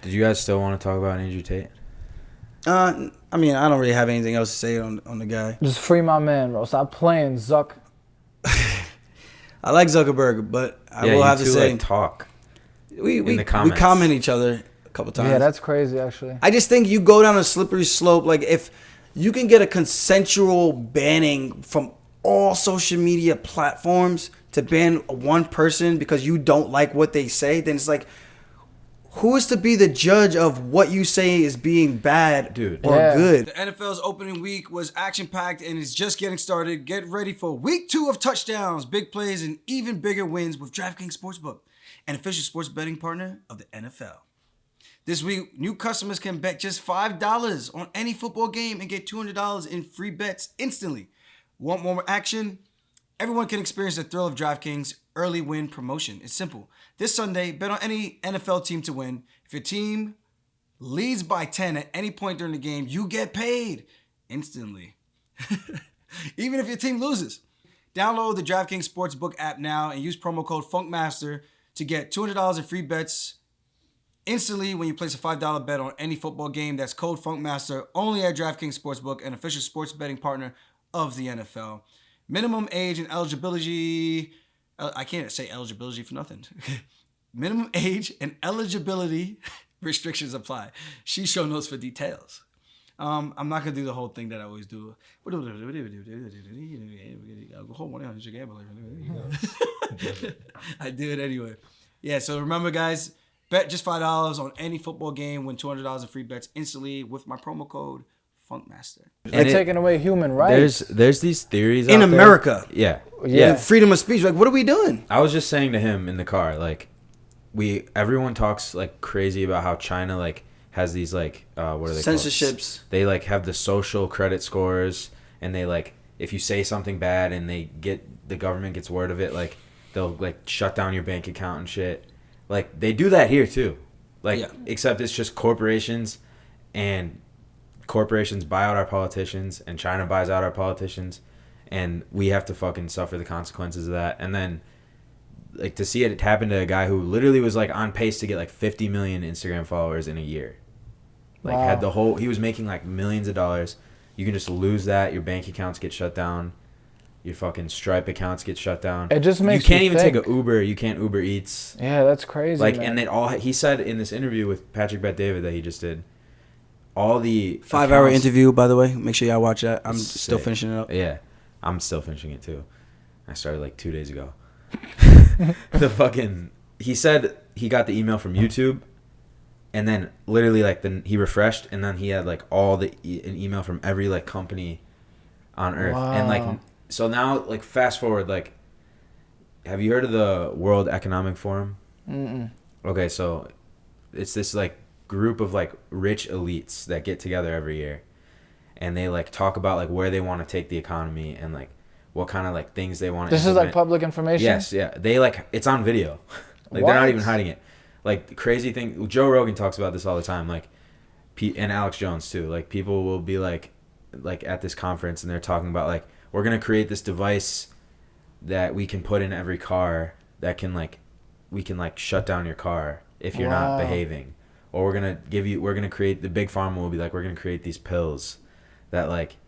Did you guys still want to talk about Andrew Tate? I mean, I don't really have anything else to say on the guy. Just free my man, bro. Stop playing, Zuck. I like Zuckerberg, but I will have to say, like, talk. We comment each other a couple times. Yeah, that's crazy, actually. I just think you go down a slippery slope. Like, if you can get a consensual banning from all social media platforms to ban one person because you don't like what they say, then it's like, who is to be the judge of what you say is being bad or good? The NFL's opening week was action-packed and is just getting started. Get ready for week 2 of touchdowns, big plays, and even bigger wins with DraftKings Sportsbook, an official sports betting partner of the NFL. This week, new customers can bet just $5 on any football game and get $200 in free bets instantly. Want more action? Everyone can experience the thrill of DraftKings early win promotion. It's simple. This Sunday, bet on any NFL team to win. If your team leads by 10 at any point during the game, you get paid instantly. Even if your team loses. Download the DraftKings Sportsbook app now and use promo code FUNKMASTER to get $200 in free bets instantly when you place a $5 bet on any football game. That's code FUNKMASTER only at DraftKings Sportsbook, an official sports betting partner of the NFL. Minimum age and eligibility. I can't say eligibility for nothing. Minimum age and eligibility restrictions apply. See show notes for details. I'm not going to do the whole thing that I always do. I do it anyway. Yeah, so remember, guys, bet just $5 on any football game, win $200 in free bets instantly with my promo code FUNKMASTER. They're taking away human rights. There's these theories in out America. There. Yeah. Freedom of speech. Like, what are we doing? I was just saying to him in the car, like, everyone talks like crazy about how China like has these like what are they censorships called? They like have the social credit scores, and they like, if you say something bad and the government gets word of it, like they'll like shut down your bank account and shit. Like, they do that here too, like, except it's just corporations, and corporations buy out our politicians, and China buys out our politicians, and we have to fucking suffer the consequences of that. And then, like, to see it happen to a guy who literally was like on pace to get like 50 million Instagram followers in a year, like had he was making like millions of dollars. You can just lose that. Your bank accounts get shut down. Your fucking Stripe accounts get shut down. It just makes you can't even take an Uber. You can't Uber Eats. Yeah, that's crazy. Like, man. and he said in this interview with Patrick Bet-David that he just did, all the 5-hour interview, by the way. Make sure y'all watch that. I'm still sick. finishing it up. Yeah, I'm still finishing it too. I started like 2 days ago. He said he got the email from YouTube, and then literally like he refreshed, and then he had like an email from every like company on earth. Wow. And like, so now, like, fast forward, like, have you heard of the World Economic Forum? Mm-mm. Okay, so it's this like group of like rich elites that get together every year, and they like talk about like where they want to take the economy and like what kind of like things they want to implement. Is like public information? Yes, yeah. They like, it's on video. Like, they're not even hiding it. Like, the crazy thing, Joe Rogan talks about this all the time, like, and Alex Jones too. Like, people will be like at this conference, and they're talking about like, we're gonna create this device that we can put in every car that can like, we can like shut down your car if you're not behaving, or we're gonna create, the big pharma will be like, we're gonna create these pills that like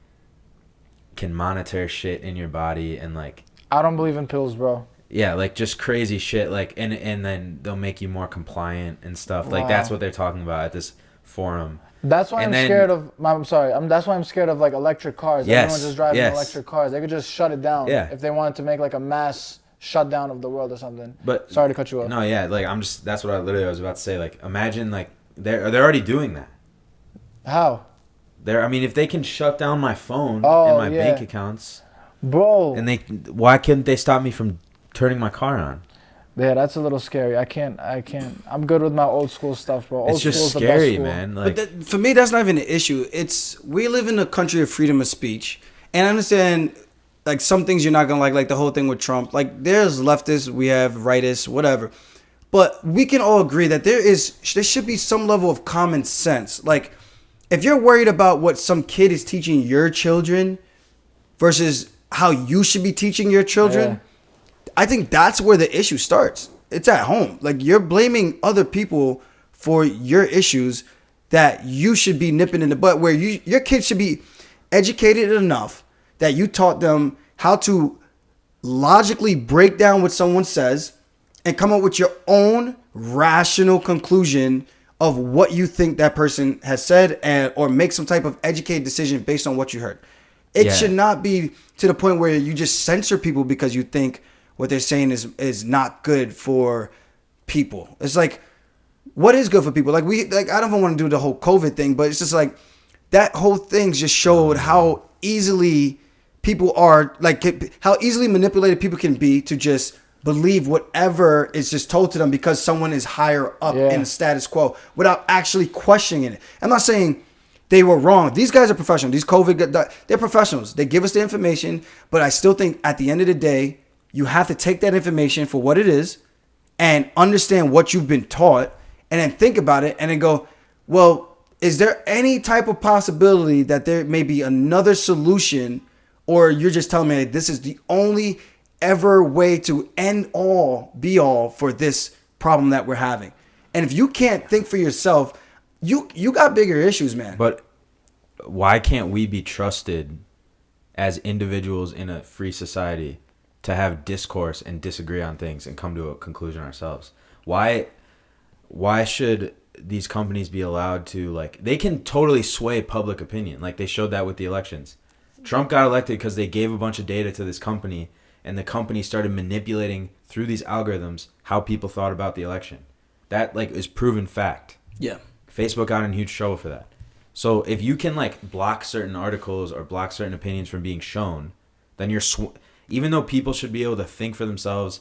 can monitor shit in your body, and like, I don't believe in pills, bro. Yeah, like, just crazy shit, like, and then they'll make you more compliant and stuff. Like, that's what they're talking about at this forum. That's why scared of. That's why I'm scared of like electric cars. Everyone's just driving electric cars. They could just shut it down if they wanted to make like a mass shutdown of the world or something. But sorry to cut you off. No, yeah, like, that's what I was about to say. Like, imagine like they're already doing that. How? I mean, if they can shut down my phone and my bank accounts, bro, and why couldn't they stop me from turning my car on? Yeah, that's a little scary. I can't. I'm good with my old school stuff, bro. It's just scary, man. Like, but for me, that's not even an issue. We live in a country of freedom of speech, and I understand like some things you're not gonna like the whole thing with Trump. Like, there's leftists, we have rightists, whatever. But we can all agree that there should be some level of common sense. Like, if you're worried about what some kid is teaching your children versus how you should be teaching your children, I think that's where the issue starts. It's at home. Like, you're blaming other people for your issues that you should be nipping in the butt, where your kids should be educated enough that you taught them how to logically break down what someone says and come up with your own rational conclusion of what you think that person has said, or make some type of educated decision based on what you heard. It should not be to the point where you just censor people because you think what they're saying is not good for people. It's like, what is good for people? Like I don't even want to do the whole COVID thing, but it's just like that whole thing just showed how easily people are, like how easily manipulated people can be to just believe whatever is just told to them because someone is higher up in the status quo without actually questioning it. I'm not saying they were wrong. These guys are professionals. These COVID, they're professionals. They give us the information, but I still think at the end of the day, you have to take that information for what it is and understand what you've been taught, and then think about it and then go, well, is there any type of possibility that there may be another solution, or you're just telling me this is the only ever way to end all be all for this problem that we're having? And if you can't think for yourself, you got bigger issues, man. But why can't we be trusted as individuals in a free society to have discourse and disagree on things and come to a conclusion ourselves? Why should these companies be allowed to, like, they can totally sway public opinion. Like they showed that with the elections. Trump got elected because they gave a bunch of data to this company, and the company started manipulating through these algorithms how people thought about the election. That, like, is proven fact. Yeah. Facebook got in huge trouble for that. So if you can, like, block certain articles or block certain opinions from being shown, then you're even though people should be able to think for themselves,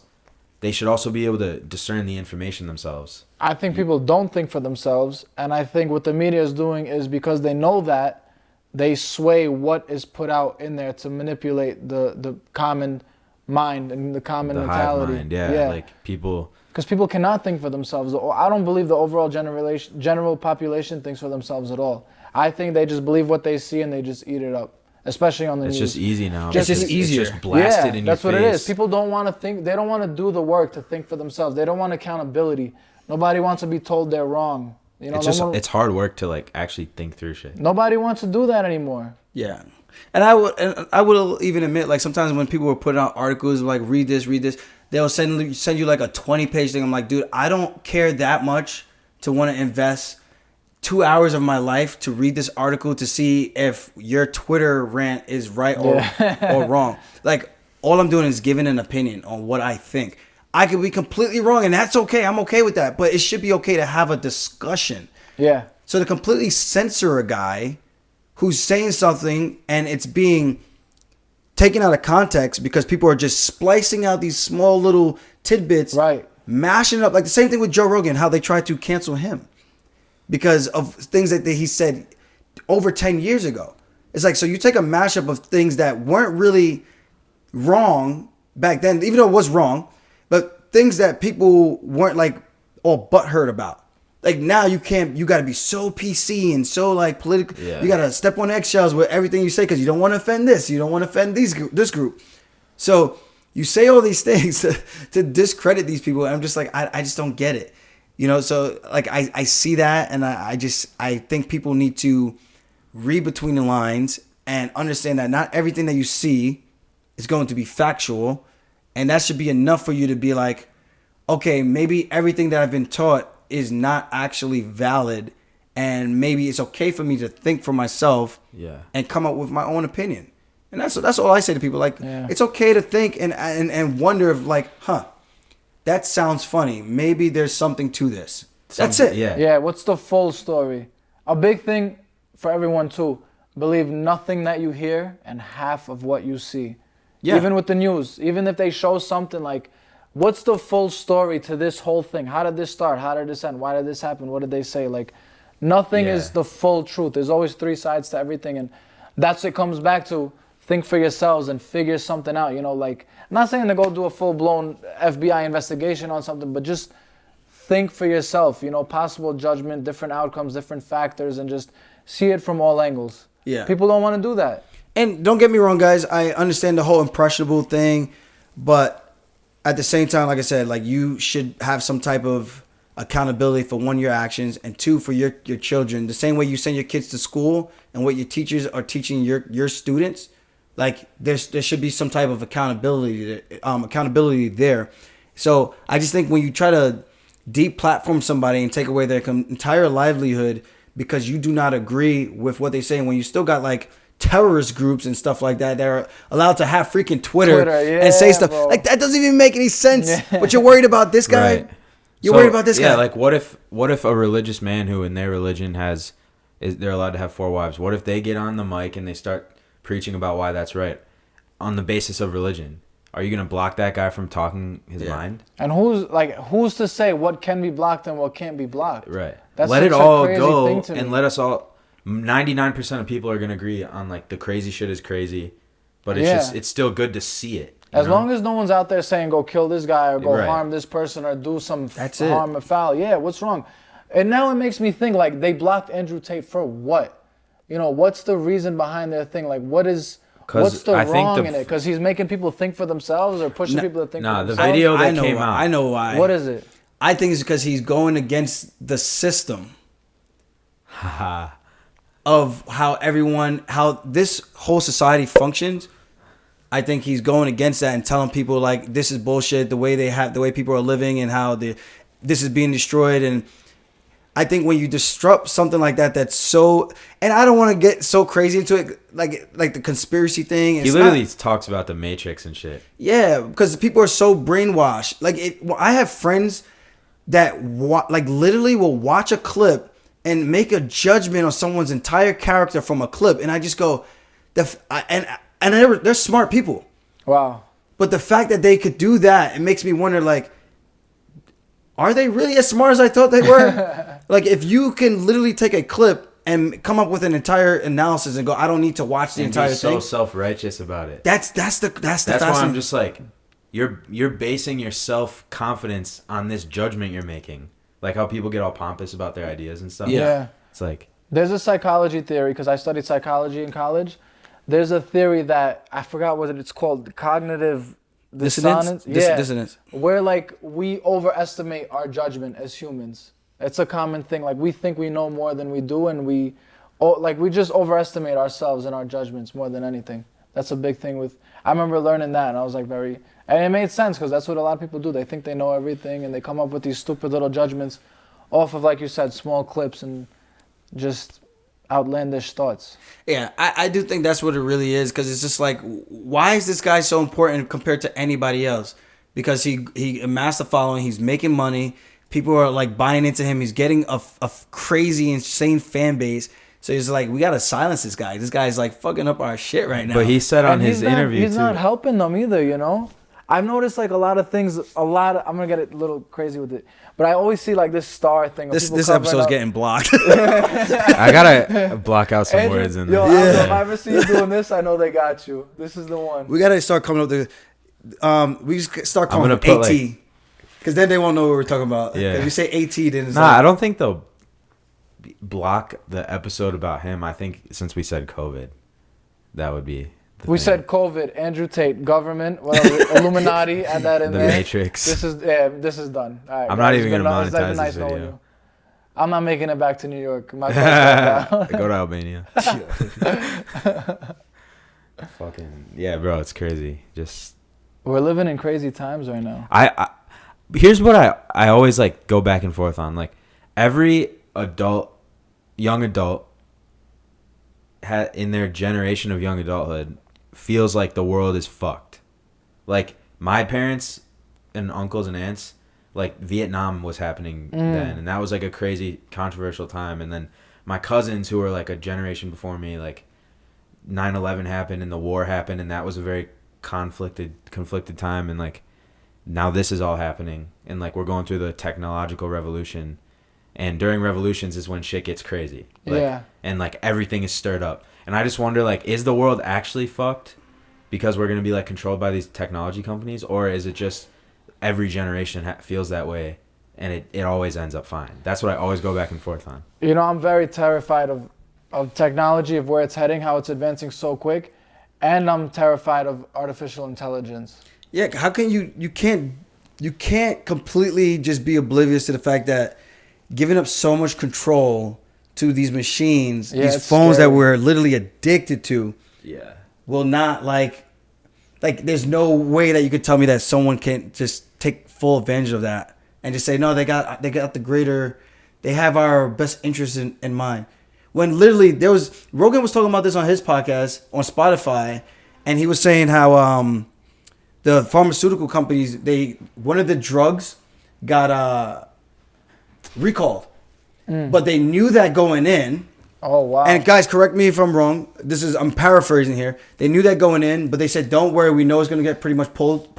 they should also be able to discern the information themselves. I think people don't think for themselves, and I think what the media is doing is because they know that, they sway what is put out in there to manipulate the common mind and the common mentality. Hive mind, like people. Because people cannot think for themselves. I don't believe the overall general population thinks for themselves at all. I think they just believe what they see and they just eat it up, especially on the news. It's just easy now. It's just easier. It's just blasted in your face. That's what it is. People don't want to think. They don't want to do the work to think for themselves. They don't want accountability. Nobody wants to be told they're wrong. You know, it's hard work to, like, actually think through shit. Nobody wants to do that anymore. Yeah. And I would even admit, like, sometimes when people were putting out articles like read this, they'll send you like a 20-page thing. I'm like, dude, I don't care that much to want to invest 2 hours of my life to read this article to see if your Twitter rant is right or wrong. Like, all I'm doing is giving an opinion on what I think. I could be completely wrong, and that's okay. I'm okay with that. But it should be okay to have a discussion. Yeah. So to completely censor a guy who's saying something and it's being taken out of context because people are just splicing out these small little tidbits, right, mashing it up. Like the same thing with Joe Rogan, how they tried to cancel him because of things that he said over 10 years ago. It's like, so you take a mashup of things that weren't really wrong back then, even though it was wrong, but things that people weren't like all butthurt about. Like now you got to be so PC and so like political. Yeah. You got to step on eggshells with everything you say because you don't want to offend this. You don't want to offend this group. So you say all these things to discredit these people. And I'm just like, I just don't get it. You know, so like I see that, and I think people need to read between the lines and understand that not everything that you see is going to be factual. And that should be enough for you to be like, okay, maybe everything that I've been taught is not actually valid, and maybe it's okay for me to think for myself and come up with my own opinion. And that's all I say to people. Like, it's okay to think and wonder if like, that sounds funny. Maybe there's something to this. That's it. Yeah. What's the full story? A big thing for everyone too. Believe nothing that you hear and half of what you see. Yeah. Even with the news, even if they show something like, what's the full story to this whole thing? How did this start? How did this end? Why did this happen? What did they say? Like, nothing is the full truth. There's always three sides to everything. And that's what it comes back to. Think for yourselves and figure something out. You know, like, I'm not saying to go do a full-blown FBI investigation on something, but just think for yourself. You know, possible judgment, different outcomes, different factors, and just see it from all angles. Yeah. People don't want to do that. And don't get me wrong, guys. I understand the whole impressionable thing, but at the same time, like I said, like you should have some type of accountability for one, your actions, and two, for your children. The same way you send your kids to school and what your teachers are teaching your students, like there should be some type of accountability there. So I just think when you try to deplatform somebody and take away their entire livelihood because you do not agree with what they say, and when you still got like terrorist groups and stuff like that are allowed to have freaking Twitter and say stuff like that, doesn't even make any sense. But you're worried about this guy. Right. You're worried about this guy. Yeah, like what if a religious man who in their religion they're allowed to have 4 wives? What if they get on the mic and they start preaching about why that's right on the basis of religion? Are you gonna block that guy from talking his mind? And who's to say what can be blocked and what can't be blocked? Right. That's let it all go and and let us all. 99% of people are gonna agree on like the crazy shit is crazy, but it's still good to see it. As long as no one's out there saying go kill this guy or go Right. harm this person or do some That's harm or foul. Yeah, what's wrong? And now it makes me think like they blocked Andrew Tate for what? You know, what's the reason behind their thing? Like what's the wrong in it? Because he's making people think for themselves or pushing people to think for themselves? The video that came out. I know why. What is it? I think it's because he's going against the system of how this whole society functions. I think he's going against that and telling people like this is bullshit. The way people are living and how this is being destroyed. And I think when you disrupt something like that, that's so, and I don't want to get so crazy into it, like the conspiracy thing. He literally talks about the Matrix and shit. Yeah, because people are so brainwashed. Like, I have friends that literally will watch a clip and make a judgment on someone's entire character from a clip, and I just go, they're smart people. Wow. But the fact that they could do that, it makes me wonder, like, are they really as smart as I thought they were? Like, if you can literally take a clip and come up with an entire analysis and go, I don't need to watch the entire thing. So self-righteous about it. That's why I'm just like, you're basing your self-confidence on this judgment you're making. Like how people get all pompous about their ideas and stuff. Yeah. It's like, there's a psychology theory, because I studied psychology in college. There's a theory that, I forgot what it's called, cognitive dissonance. Dissonance. Where like we overestimate our judgment as humans. It's a common thing. Like we think we know more than we do, and we just overestimate ourselves and our judgments more than anything. That's a big thing I remember learning that, and I was like and it made sense, because that's what a lot of people do. They think they know everything, and they come up with these stupid little judgments off of, like you said, small clips and just outlandish thoughts. Yeah, I do think that's what it really is, because it's just like, why is this guy so important compared to anybody else? Because he amassed a following, he's making money, people are like buying into him, he's getting a crazy, insane fan base. So he's like, we gotta silence this guy. This guy's like fucking up our shit right now. But he said on his interview he's not helping them either, you know? I've noticed like a lot of things, I'm gonna get a little crazy with it, but I always see like this star thing. This episode's getting blocked. I gotta block out some words in there. If I ever see you doing this, I know they got you. This is the one. We gotta start coming up with we just start calling him AT, because then they won't know what we're talking about. Yeah. If you say AT, then it's I don't think they'll block the episode about him. I think since we said COVID, that would be. We said COVID, Andrew Tate, government, whatever, Illuminati, add that in the there. Matrix. This is done. All right, I'm not even gonna monetize this video. You. I'm not making it back to New York. My go to Albania. Fucking yeah, bro, it's crazy. Just we're living in crazy times right now. I here's what I always like go back and forth on. Like every young adult in their generation of young adulthood feels like the world is fucked. Like my parents and uncles and aunts, like Vietnam was happening then, and that was like a crazy controversial time. And then my cousins who were like a generation before me, like 9/11 happened and the war happened, and that was a very conflicted time. And like now this is all happening, and like we're going through the technological revolution, and during revolutions is when shit gets crazy. Like, and like everything is stirred up. And I just wonder, like, is the world actually fucked because we're going to be like controlled by these technology companies, or is it just every generation feels that way and it always ends up fine? That's what I always go back and forth on. You know, I'm very terrified of technology, of where it's heading, how it's advancing so quick, and I'm terrified of artificial intelligence. Yeah, how can you can't you can't completely just be oblivious to the fact that giving up so much control to these machines, these phones that we're literally addicted to, will not like there's no way that you could tell me that someone can just take full advantage of that and just say no, they got the greater, they have our best interest in mind. When literally Rogan was talking about this on his podcast on Spotify, and he was saying how the pharmaceutical companies, one of the drugs got recalled, but they knew that going in. Oh wow! And guys, correct me if I'm wrong. I'm paraphrasing here. They knew that going in, but they said, "Don't worry, we know it's going to get pretty much pulled,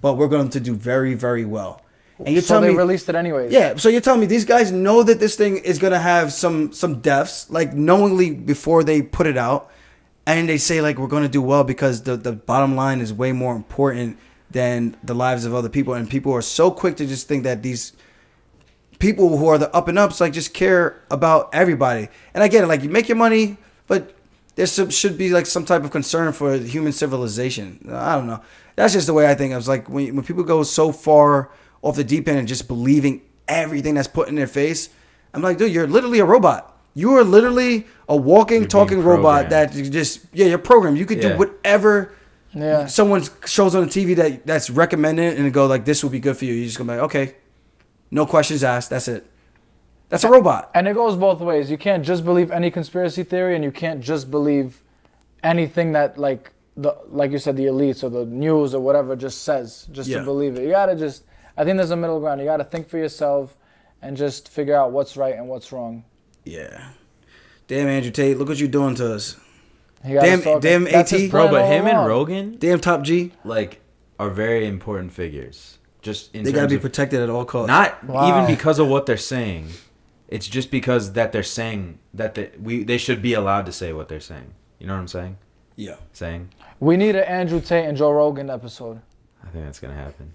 but we're going to do very, very well." And you're telling me they released it anyways. Yeah, so you're telling me these guys know that this thing is going to have some deaths, like knowingly before they put it out, and they say like we're going to do well because the bottom line is way more important than the lives of other people, and people are so quick to just think that these people who are the up and ups like just care about everybody. And I get it, like you make your money, but there should be like some type of concern for human civilization. I don't know. That's just the way I think. I was like, when people go so far off the deep end and just believing everything that's put in their face, I'm like, dude, you're literally a robot. You are literally a walking, talking robot that you just, you're programmed. You could do whatever someone shows on the TV that's recommended and go like, this will be good for you. You just go like, okay. No questions asked. That's it. That's a robot. And it goes both ways. You can't just believe any conspiracy theory, and you can't just believe anything that like you said, the elites or the news or whatever just says to believe it. You gotta I think there's a middle ground. You gotta think for yourself and just figure out what's right and what's wrong. Yeah. Damn, Andrew Tate, look what you're doing to us. Damn AT, bro. But him and Rogan, damn Top G, like, are very important figures. Just in they gotta be protected at all costs. Not even because of what they're saying. It's just because that they're saying that they should be allowed to say what they're saying. You know what I'm saying? Yeah. Saying. We need an Andrew Tate and Joe Rogan episode. I think that's gonna happen.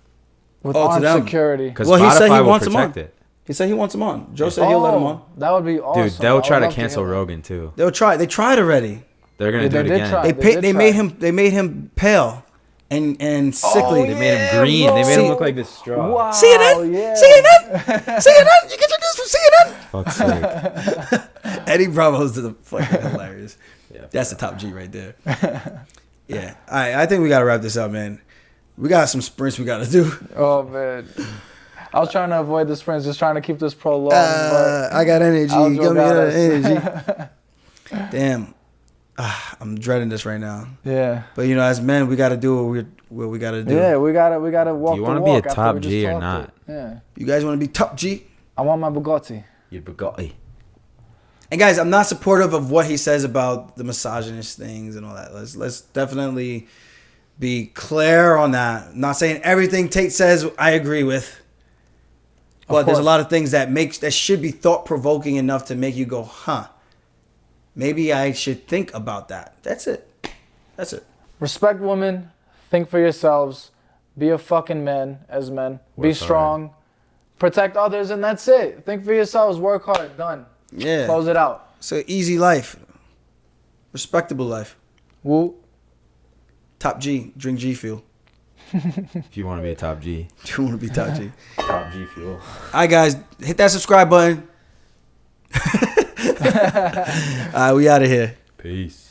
With armed security. Because Spotify he said he will wants protect him on. it. He said he wants him on. Joe said he'll let him on. That would be awesome. Dude, they'll try to cancel Rogan too. They'll try. They tried already. They're gonna do it again. They made him pale and sickly. They made him green. Bro. They made him look like this straw. Wow, CNN, yeah. CNN. You get your news from CNN. Fuck's sake. Eddie Bravo's the fucking hilarious. Yeah, that's the Top G right there. Yeah. All right. I think we gotta wrap this up, man. We got some sprints we gotta do. Oh man. I was trying to avoid the sprints, just trying to keep this prolonged. I got energy. You got me energy. Damn. I'm dreading this right now. Yeah. But as men, we gotta do what we gotta do. Yeah, we gotta walk. Do you want to be a top G or not? Yeah. You guys want to be top G? I want my Bugatti. Your Bugatti. And guys, I'm not supportive of what he says about the misogynist things and all that. Let's definitely be clear on that. I'm not saying everything Tate says I agree with. But there's a lot of things that should be thought provoking enough to make you go, huh? Maybe I should think about that. That's it. Respect women. Think for yourselves. Be a fucking man as men. Be strong. Protect others, and that's it. Think for yourselves. Work hard. Done. Yeah. Close it out. It's an easy life. Respectable life. Woo. Top G. Drink G Fuel. If you want to be a top G. Do you want to be top G? Top G Fuel. All right, guys. Hit that subscribe button. All right, we out of here. Peace.